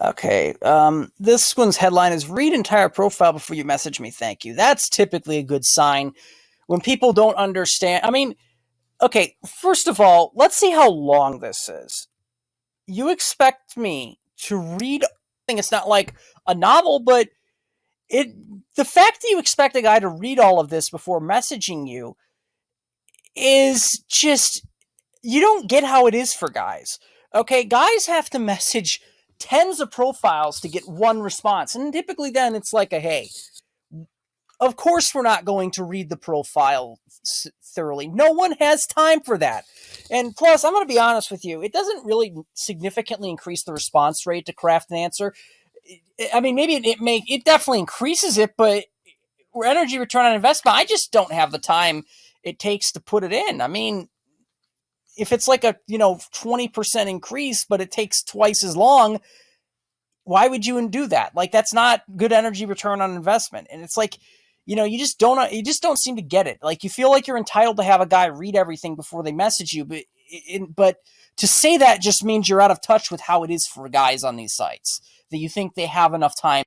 Okay. This one's headline is read entire profile before you message me. Thank you. That's typically a good sign when people don't understand. I mean, okay, first of all, let's see how long this is. You expect me to read it's not like a novel, but it the fact that you expect a guy to read all of this before messaging you is just you don't get how it is for guys. Okay, guys have to message tens of profiles to get one response. And typically then it's like a hey, of course we're not going to read the profile thoroughly. No one has time for that. And plus, I'm going to be honest with you, it doesn't really significantly increase the response rate to craft an answer. I mean, maybe it definitely increases it, but energy return on investment, I just don't have the time it takes to put it in. I mean, if it's like a 20% increase, but it takes twice as long, why would you do that? Like that's not good energy return on investment. And it's like, you just don't seem to get it. Like you feel like you're entitled to have a guy read everything before they message you, but to say that just means you're out of touch with how it is for guys on these sites. That you think they have enough time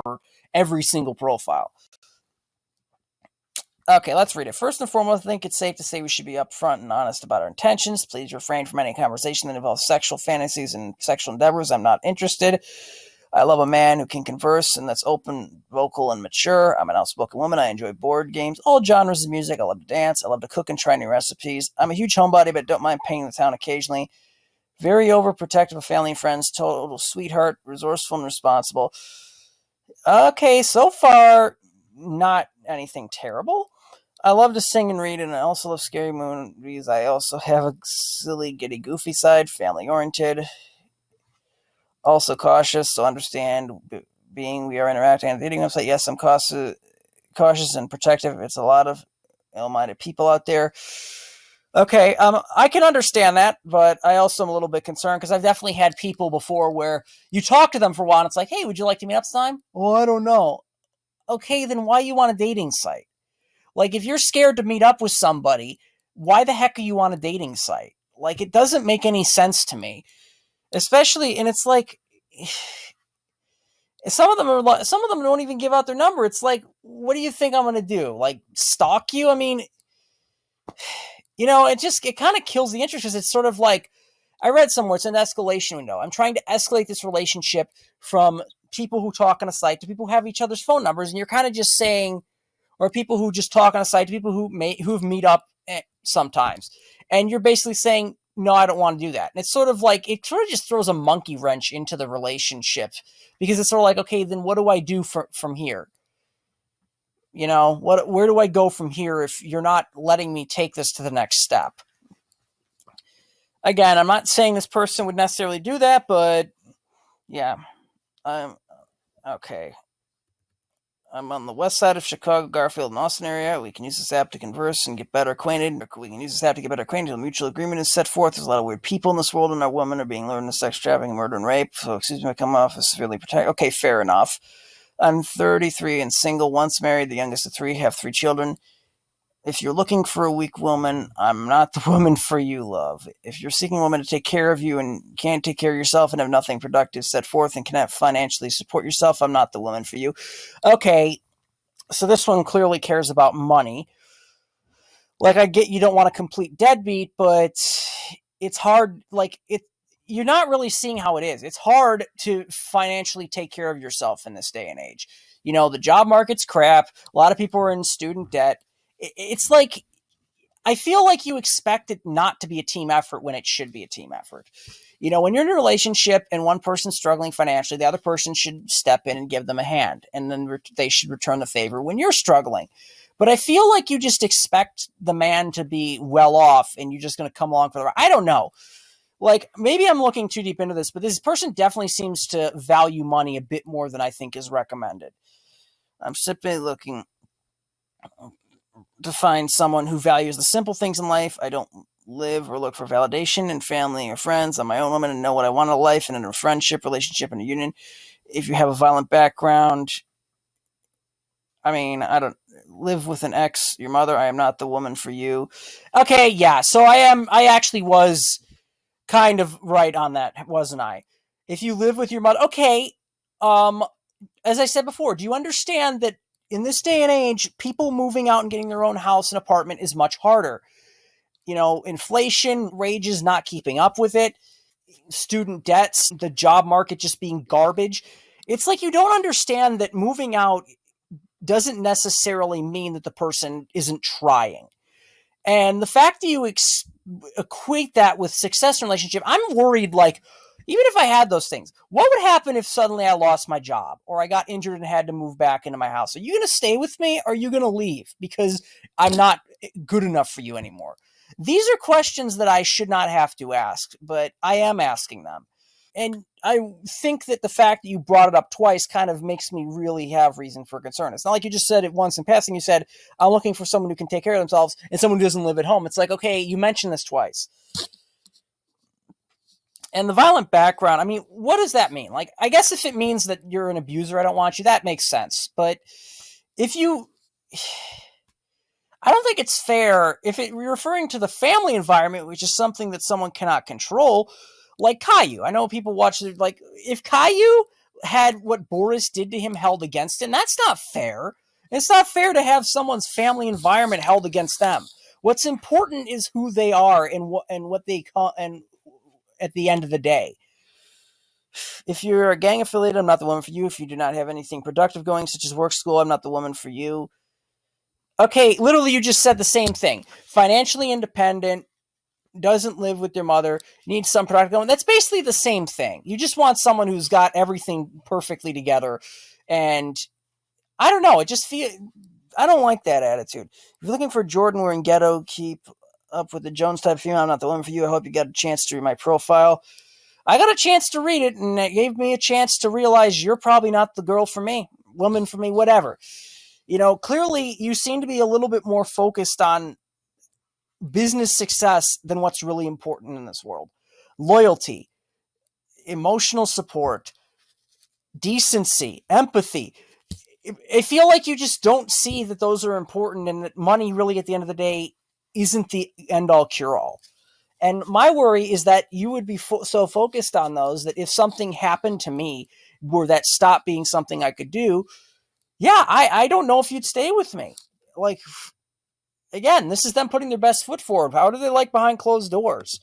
for every single profile. Okay, let's read it. First and foremost, I think it's safe to say we should be upfront and honest about our intentions. Please refrain from any conversation that involves sexual fantasies and sexual endeavors. I'm not interested. I love a man who can converse and that's open, vocal, and mature. I'm an outspoken woman. I enjoy board games, all genres of music. I love to dance. I love to cook and try new recipes. I'm a huge homebody, but don't mind painting the town occasionally. Very overprotective of family and friends. Total sweetheart, resourceful and responsible. Okay, so far, not anything terrible. I love to sing and read, and I also love scary movies. I also have a silly, giddy, goofy side, family oriented, also cautious, so understand being we are interacting on a dating website. Yes, I'm cautious and protective. It's a lot of ill-minded people out there. Okay, I can understand that, but I also am a little bit concerned because I've definitely had people before where you talk to them for a while and it's like, hey, would you like to meet up sometime? Well, I don't know. Okay, then why you on a dating site? Like, if you're scared to meet up with somebody, why the heck are you on a dating site? Like, it doesn't make any sense to me. Especially, and it's like, some of them don't even give out their number. It's like, what do you think I'm gonna do? Like, stalk you? I mean, it kind of kills the interest because it's sort of like, I read somewhere it's an escalation window. I'm trying to escalate this relationship from people who talk on a site to people who have each other's phone numbers, and you're kind of just saying, or people who just talk on a site to people who've meet up sometimes, and you're basically saying, no, I don't want to do that. And it's sort of like it sort of just throws a monkey wrench into the relationship because it's sort of like, okay, then what do I do from here? Where do I go from here if you're not letting me take this to the next step? Again, I'm not saying this person would necessarily do that, but yeah, I'm okay. I'm on the west side of Chicago, Garfield, and Austin area. We can use this app to converse and get better acquainted. We can use this app to get better acquainted until mutual agreement is set forth. There's a lot of weird people in this world, and our women are being lured into sex trafficking, murder, and rape. So, excuse me, I come off as severely protected. Okay, fair enough. I'm 33 and single, once married, the youngest of three, have 3 children. If you're looking for a weak woman, I'm not the woman for you, love. If you're seeking a woman to take care of you and can't take care of yourself and have nothing productive set forth and cannot financially support yourself, I'm not the woman for you. Okay, so this one clearly cares about money. Like I get you don't want a complete deadbeat, but it's hard. You're not really seeing how it is. It's hard to financially take care of yourself in this day and age. The job market's crap. A lot of people are in student debt. It's like I feel like you expect it not to be a team effort when it should be a team effort. When you're in a relationship and one person's struggling financially, the other person should step in and give them a hand, and then they should return the favor when you're struggling. But I feel like you just expect the man to be well off and you're just going to come along for the ride. I don't know. Like, maybe I'm looking too deep into this, but this person definitely seems to value money a bit more than I think is recommended. I'm simply looking to find someone who values the simple things in life. I don't live or look for validation in family or friends. I'm my own woman and know what I want in life and in a friendship, relationship, and a union. If you have a violent background, I mean, I don't live with an ex, your mother, I am not the woman for you. Okay, yeah, so I actually was kind of right on that, wasn't I? If you live with your mother, okay. As I said before, do you understand that in this day and age, people moving out and getting their own house and apartment is much harder? Inflation, wages not keeping up with it, student debts, the job market just being garbage. It's like you don't understand that moving out doesn't necessarily mean that the person isn't trying. And the fact that you equate that with success in a relationship, I'm worried, like, even if I had those things, what would happen if suddenly I lost my job or I got injured and had to move back into my house? Are you going to stay with me or are you going to leave because I'm not good enough for you anymore? These are questions that I should not have to ask, but I am asking them. And I think that the fact that you brought it up twice kind of makes me really have reason for concern. It's not like you just said it once in passing. You said, I'm looking for someone who can take care of themselves and someone who doesn't live at home. It's like, okay, you mentioned this twice. And the violent background, I mean, what does that mean? Like, I guess if it means that you're an abuser, I don't want you, that makes sense. But if you... I don't think it's fair if you're referring to the family environment, which is something that someone cannot control, like Caillou. I know people watch it, like, if Caillou had what Boris did to him held against him, that's not fair. It's not fair to have someone's family environment held against them. What's important is who they are and what they call, and at the end of the day. If you're a gang affiliate, I'm not the woman for you. If you do not have anything productive going, such as work, school, I'm not the woman for you. Okay, literally you just said the same thing. Financially independent, doesn't live with their mother, needs some product going. That's basically the same thing. You just want someone who's got everything perfectly together. And I don't know, I don't like that attitude. If you're looking for Jordan wearing ghetto, keep up with the Jones type female, I'm not the woman for you. I hope you got a chance to read my profile. I got a chance to read it, and it gave me a chance to realize you're probably not the girl for me, woman for me, whatever. Clearly you seem to be a little bit more focused on business success than what's really important in this world. Loyalty, emotional support, decency, empathy. I feel like you just don't see that those are important and that money really at the end of the day isn't the end all cure all. And my worry is that you would be so focused on those that if something happened to me where that stopped being something I could do, yeah, I don't know if you'd stay with me. Like, again, this is them putting their best foot forward. How do they like behind closed doors?